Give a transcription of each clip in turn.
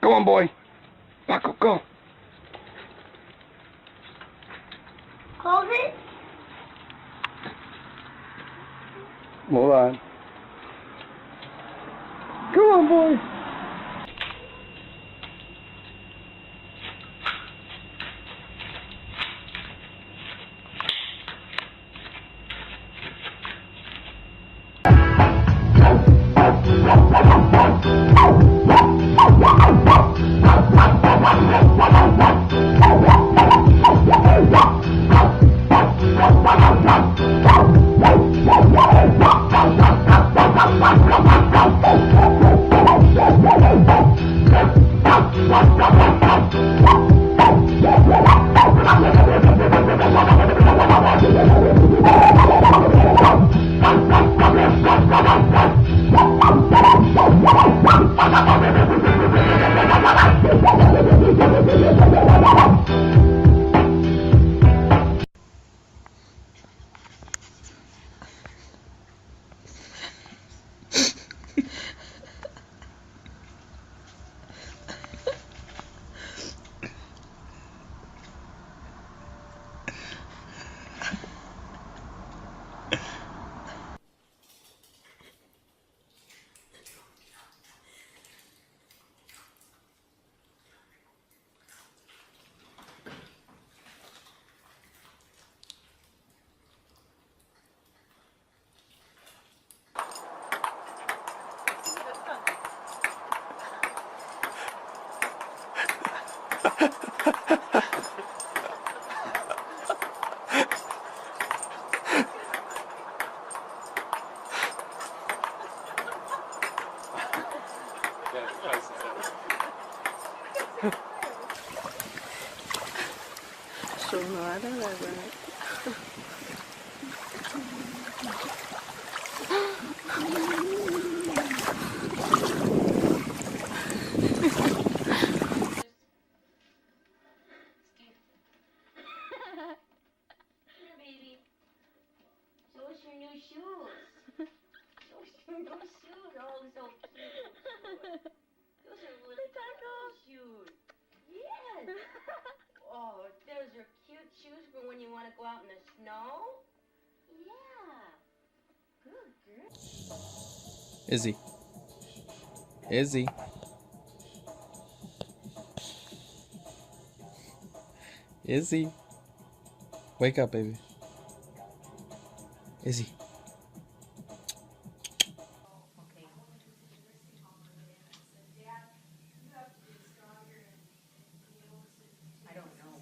Go on, boy. Marco, go. Hold it. Hold on. Go on, boy. Sonora, ¿verdad? Baby. Show us your new shoes. Show us your new shoes. Oh, so cute. Those are really cute shoes. Yes. Oh, those are cute shoes for when you want to go out in the snow. Yeah. Good girl. Izzy. Izzy. Izzy. Wake up, baby. Izzy. I don't know.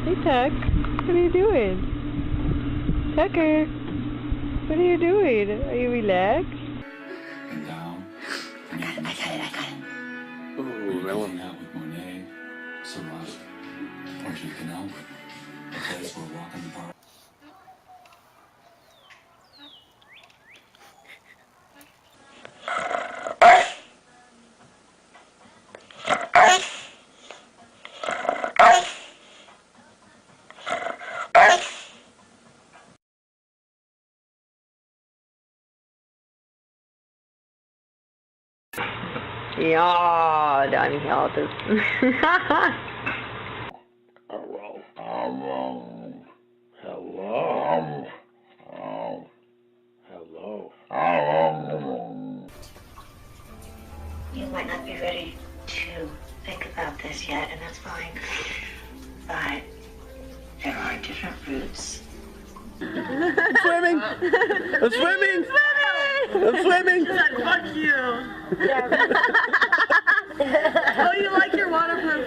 Hey, Tuck. What are you doing? Tucker. What are you doing? Are you relaxed? And down. I got it. Ooh, that one. Out with Monet, Solange, Portrait Canal, a place where walking the park. Ja, dann ja, das. Hello. Hello. Hello. Hello. Hello. You might not be ready to think about this yet, and that's fine. But there are different routes. Swimming! I'm swimming! I'm swimming! Fuck you! Oh, you like your waterproof?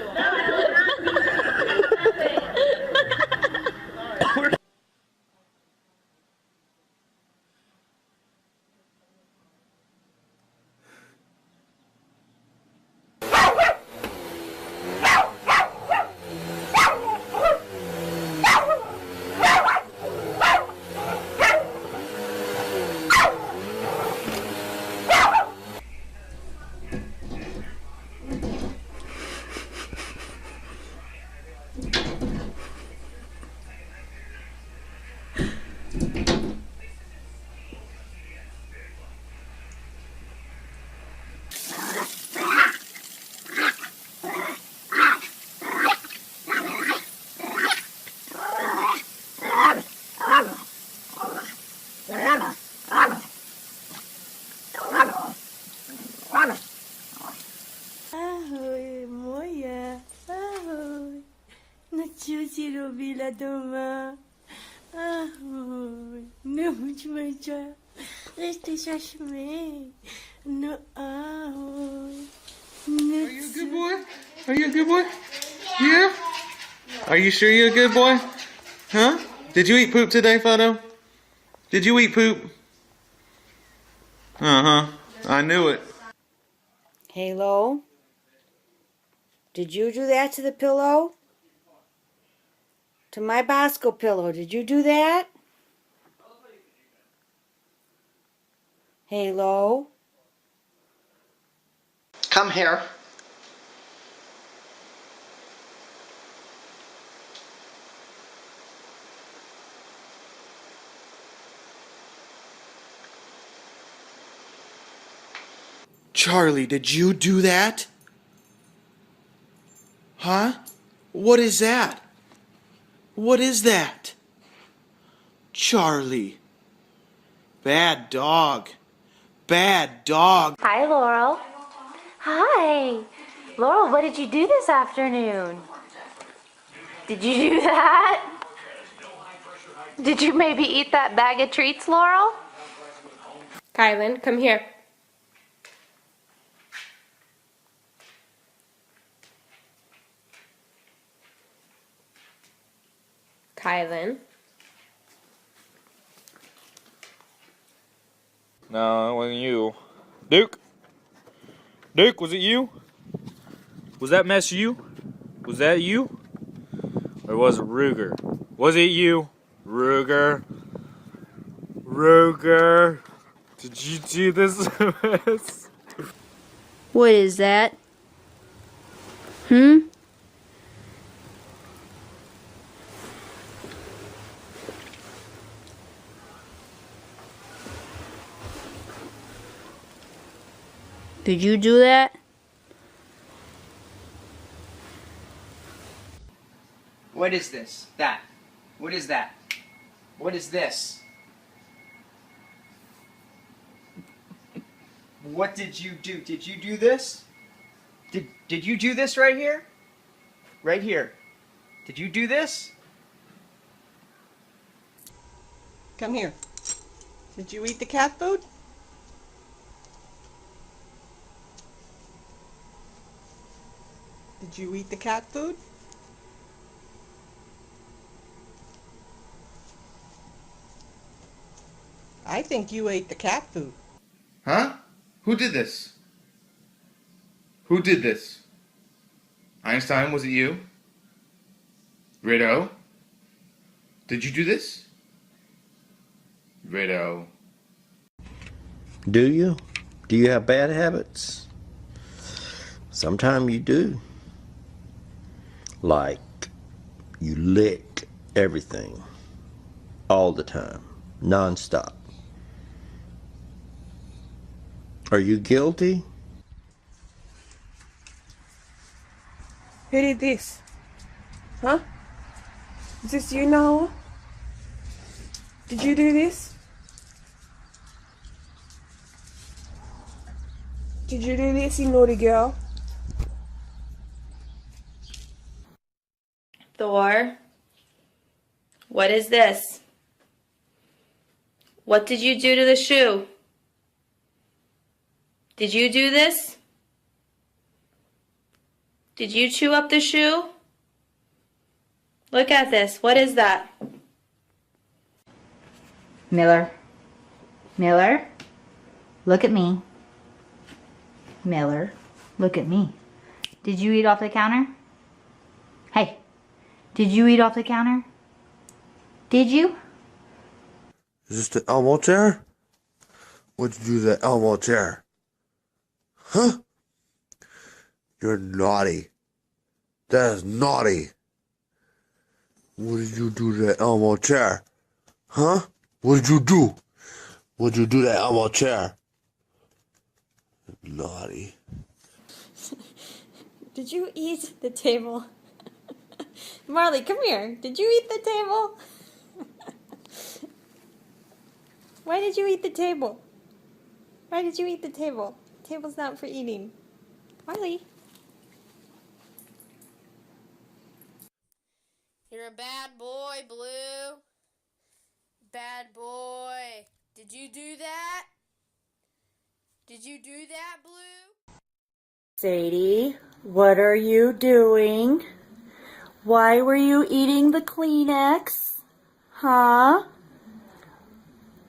Ahoj, moje, ahoj. No čo si robila doma? Ahoj, no buďme čo. Ešte sa šmej. No ahoj. No, Are you a good boy? Are you a good boy? Yeah? Are you sure you're a good boy? Huh? Did you eat poop today, Fido? Did you eat poop? Uh-huh. I knew it. Halo? Did you do that to the pillow? To my Bosco pillow, did you do that? Halo? Come here. Charlie, did you do that? Huh? What is that? What is that? Charlie. Bad dog. Bad dog. Hi, Laurel. Hi. Laurel, what did you do this afternoon? Did you do that? Did you maybe eat that bag of treats, Laurel? Kylan, come here. Kylan. No, it wasn't you. Duke? Duke, was it you? Was that mess you? Was that you? Or was it Ruger? Was it you? Ruger? Ruger? Did you do this mess? What is that? Did you do that? What is this? That. What is that? What is this? What did you do? Did you do this? Did you do this right here? Right here. Did you do this? Come here. Did you eat the cat food? Did you eat the cat food? I think you ate the cat food. Huh? Who did this? Who did this? Einstein, was it you? Rideau? Did you do this? Rideau. Do you? Do you have bad habits? Sometimes you do. Like you lick everything all the time, non-stop. Are you guilty? Who did this? Huh? Is this you, Noah? Did you do this? Did you do this, you naughty girl? Thor, what is this? What did you do to the shoe? Did you do this? Did you chew up the shoe? Look at this. What is that? Miller. Miller, look at me. Miller, look at me. Did you eat off the counter? Hey, did you eat off the counter? Did you? Is this the Elmo chair? What'd you do to that Elmo chair? Huh? You're naughty. That is naughty. What did you do to that Elmo chair? Huh? What did you do? What did you do to that elbow chair? Naughty. Did you eat the table? Marley, come here. Did you eat the table? Why did you eat the table? Why did you eat the table? The table's not for eating. Marley. You're a bad boy, Blue. Bad boy. Did you do that? Did you do that, Blue? Sadie, what are you doing? Why were you eating the Kleenex? Huh?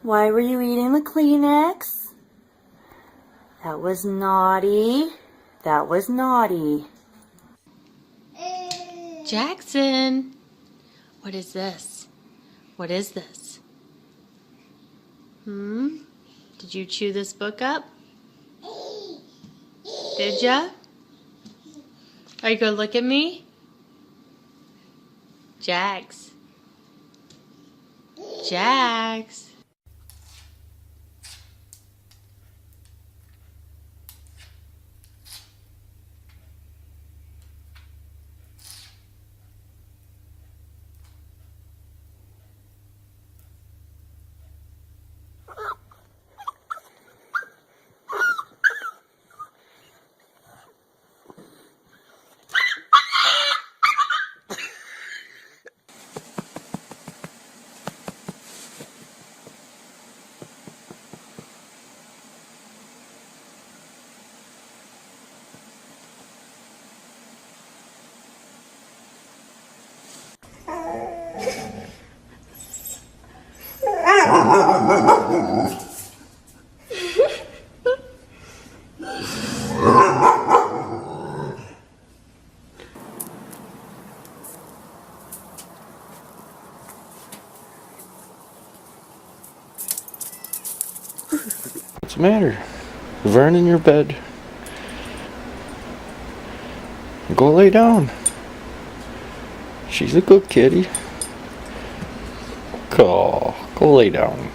Why were you eating the Kleenex? That was naughty. That was naughty. Jackson. What is this? What is this? Did you chew this book up? Did ya? Are you gonna look at me? Jax. Jax. What's the matter? Vern in your bed. Go lay down. She's a good kitty. Go lay down.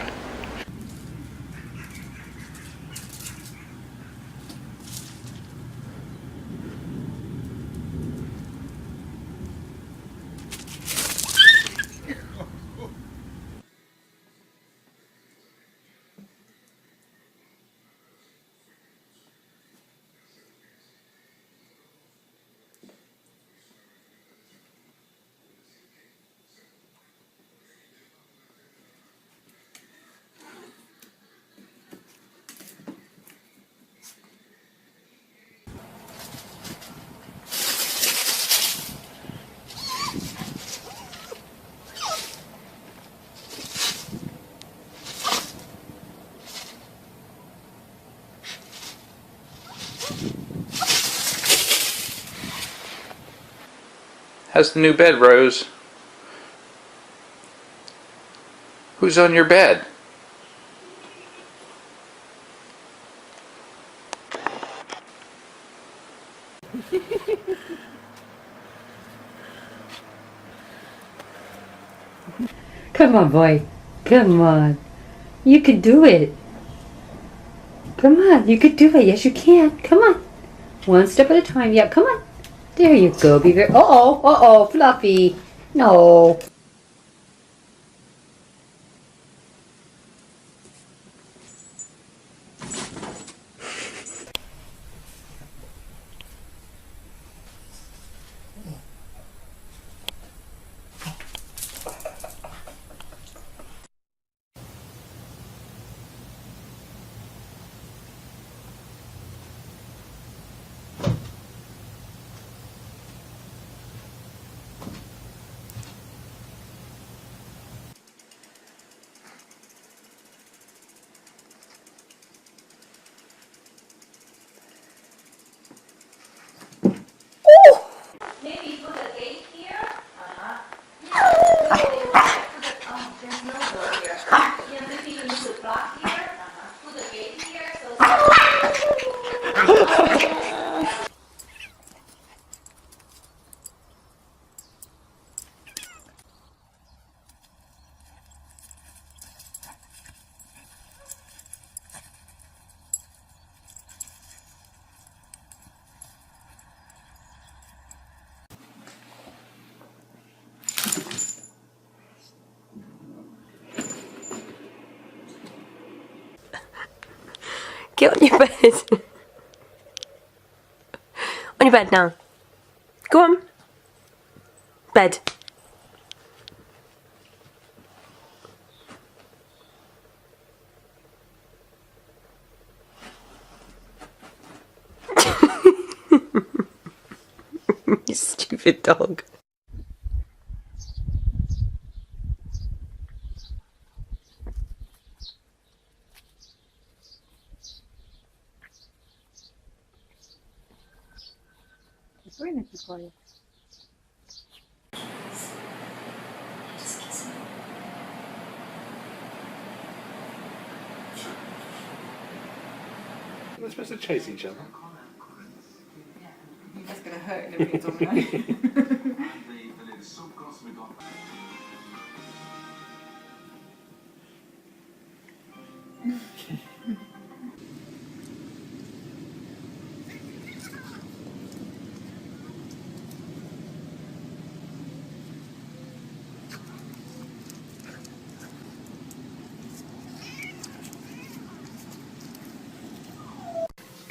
How's the new bed, Rose? Who's on your bed? Come on, boy. Come on. You can do it. Come on, you can do it. Yes, you can. Come on. One step at a time. Yep, come on. There you go. Be very... Uh-oh, Fluffy. No. Get on your bed. On your bed now. Go on. Bed. You stupid dog. Bring it for you. We're supposed to chase each other. That's gonna hurt if it's on me.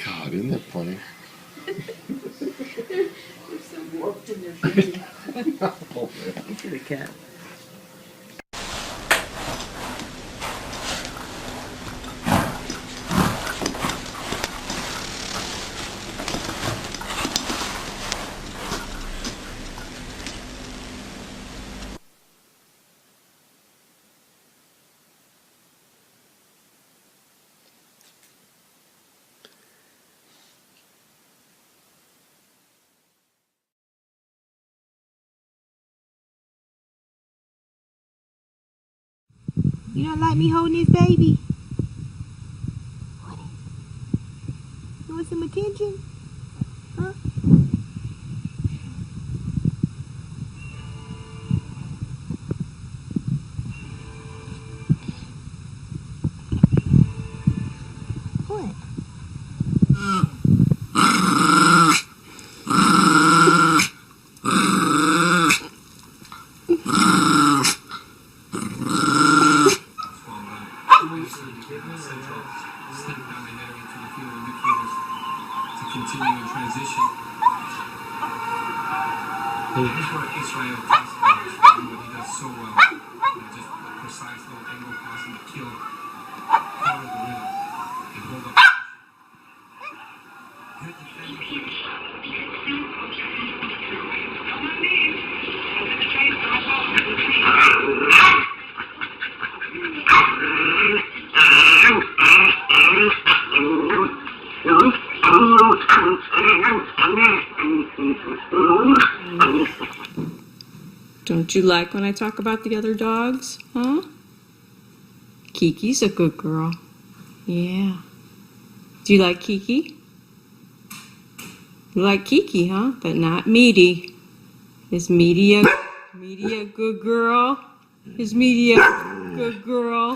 God, isn't that funny? There's some warmth in their face. Oh, man. Look at the cat. You don't like me holding this baby? You want some attention? Huh? What? Continuing transition. This is what Israel does, and what he does so well. Just a precise little angle passing to kill, follow the rhythm, and hold up. Don't you like when I talk about the other dogs, huh? Kiki's a good girl. Yeah. Do you like Kiki? You like Kiki, huh? But not Meaty. Is Meaty a good girl? Is Meaty a good girl?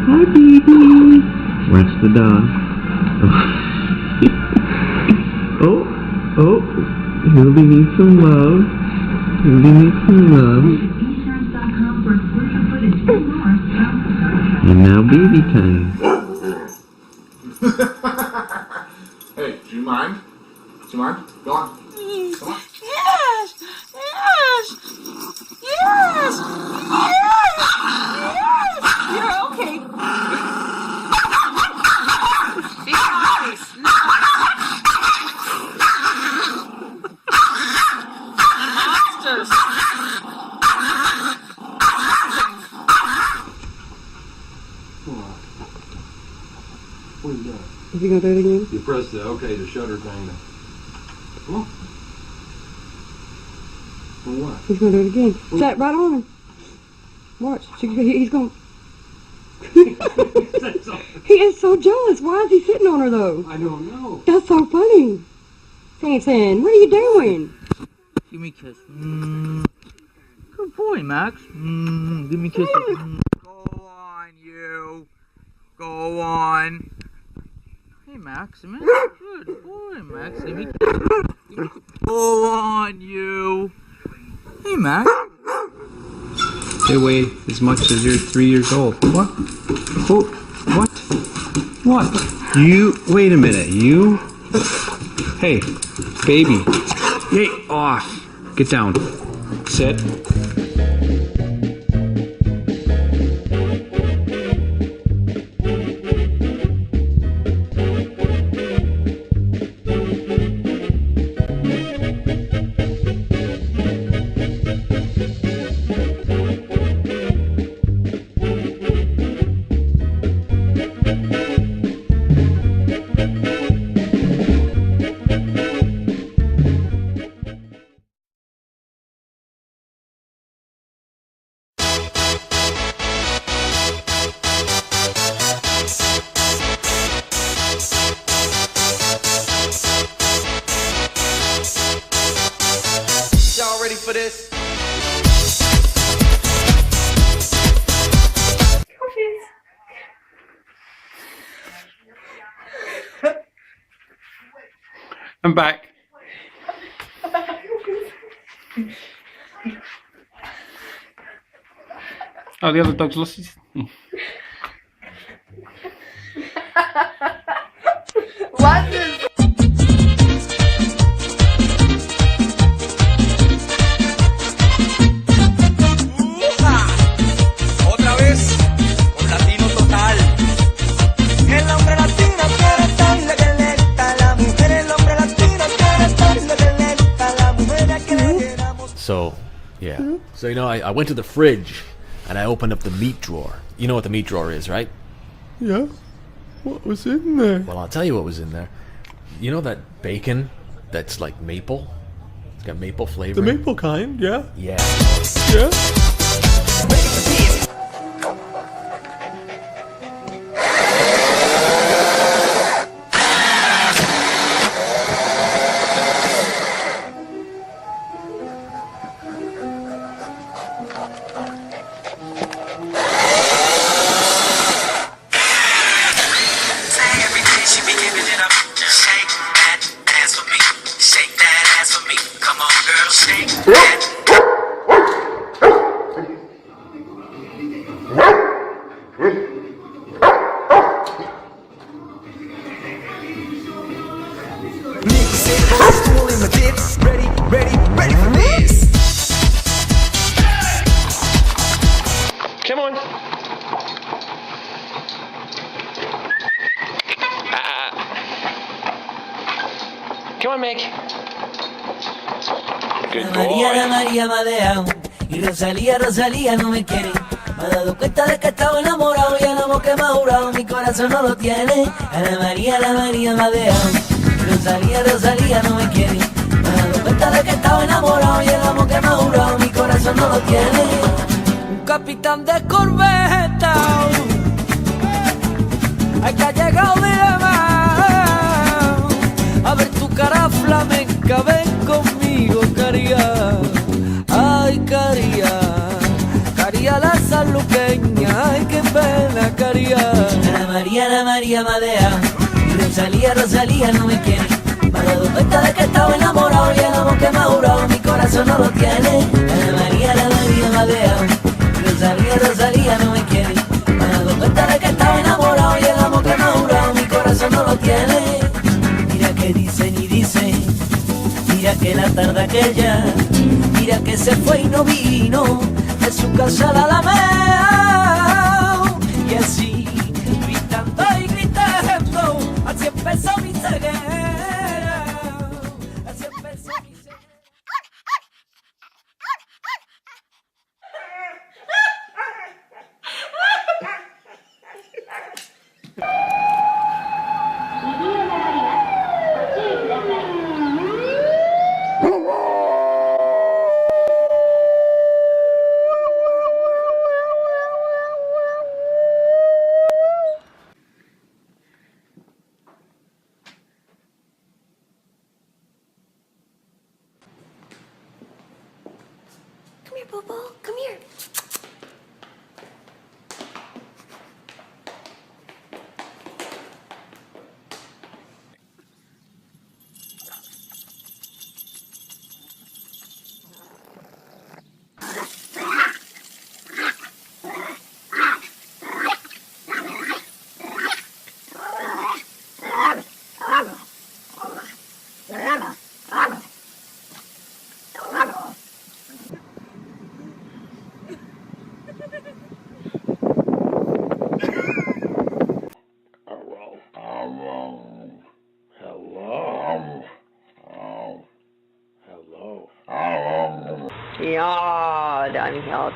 Hi, baby. Watch the dog. Oh, he'll be need some love. He'll be need some love. And now baby time. Hey, do you mind? Do you mind? Go on. Come on. Yes! Yes! Yes! Yes! You're okay. Be nice. Monsters. What are you doing? Is he gonna do it again? You press the OK to shutter thing. Come on. Well, what? He's gonna do it again. Sat right on him. Watch. He's gonna. He is so jealous. Why is he sitting on her though? I don't know. That's so funny. Sansan, what are you doing? Give me a kiss. Good boy, Max. Give me kisses. Go on, you. Go on. Hey, Maximus. Good boy, Maximus. Go on, you. Hey, Max. They weigh as much as you're 3 years old. What? Who? What? What? You? Wait a minute. You? Hey, baby. Hey, off. Get down. Sit. Y'all ready for this? I'm back. Oh, the other dog's lost his... What is... Otra vez, con latino total. El hombre latino quiere estar lo que le gusta a la mujer. El hombre latino quiere estar lo que le gusta a la mujer. Que le queramos. So, yeah. So, you know, I went to the fridge and I opened up the meat drawer. You know what the meat drawer is, right? Yeah. What was in there? Well, I'll tell you what was in there. You know that bacon that's like maple? It's got maple flavor. The maple kind, yeah. Yeah. Yeah. Every day she be giving it up. Shake that ass for me. Shake that ass for me. Come on, girl, shake that. Nigga said I was stool in my tits. Ready for this. Come on. Come on, Meg. Good María, boy. la María me ha dejado. Y Rosalía no me quiere. Me he dado cuenta de que estaba enamorado. Y el amor que me ha jurado mi corazón no lo tiene. La María me ha dejado. Y Rosalía no me quiere. Me he dado cuenta de que estaba enamorado. Y el amor que me ha jurado mi corazón no lo tiene. Un capitán de corbeta. Ay, que ha llegado de más. A ver tu cara flamenca, ven conmigo, caría. Ay, caría. Caría la sanluqueña, ay, qué pena, caría. La María me ha dejado. Y Rosalía no me quiere. Me he dado cuenta de que estaba enamorado. Y el amor que me ha jurado mi corazón no lo tiene. La María me ha dejado. Y Rosalía no me quiere. Me he dado cuenta de que estaba enamorado. Y el amor que me ha jurado mi corazón no lo tiene. Mira que dicen y dicen, mira que la tarde aquella, mira que se fue y no vino de su casa a la Alameda. Y así, gritando y gritando, así empezó mi ceguera. Así empezó mi ceguera. Come here, Bobo. Come here. Ja, dein Herz.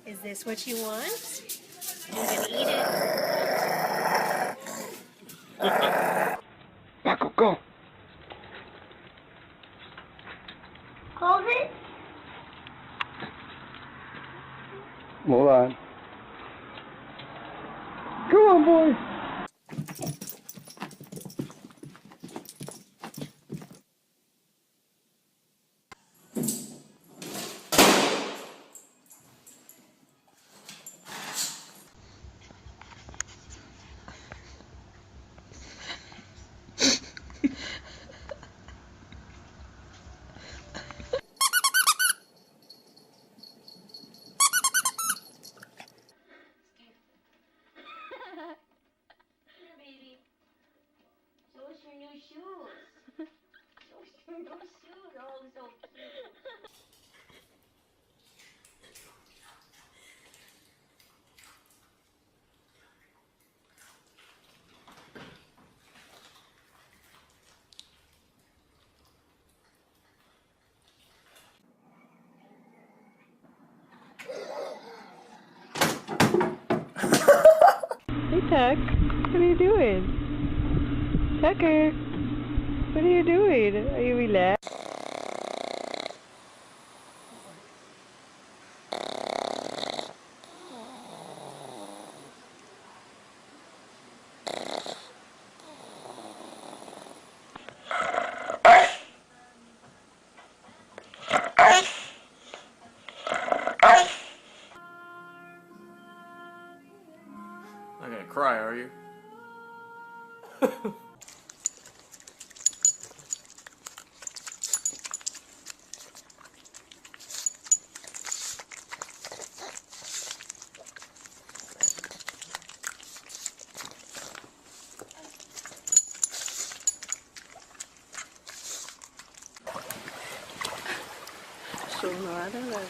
Is this what you want? You can eat it. Michael, go. Hold it. Hold on. Come on, boy. Here, baby. Show us your new shoes. Show us your new shoes. Oh, so cute. Hey, Tuck. What are you doing? Tucker. What are you doing? Are you relaxed? Not gonna cry, are you? Sonora, ¿verdad?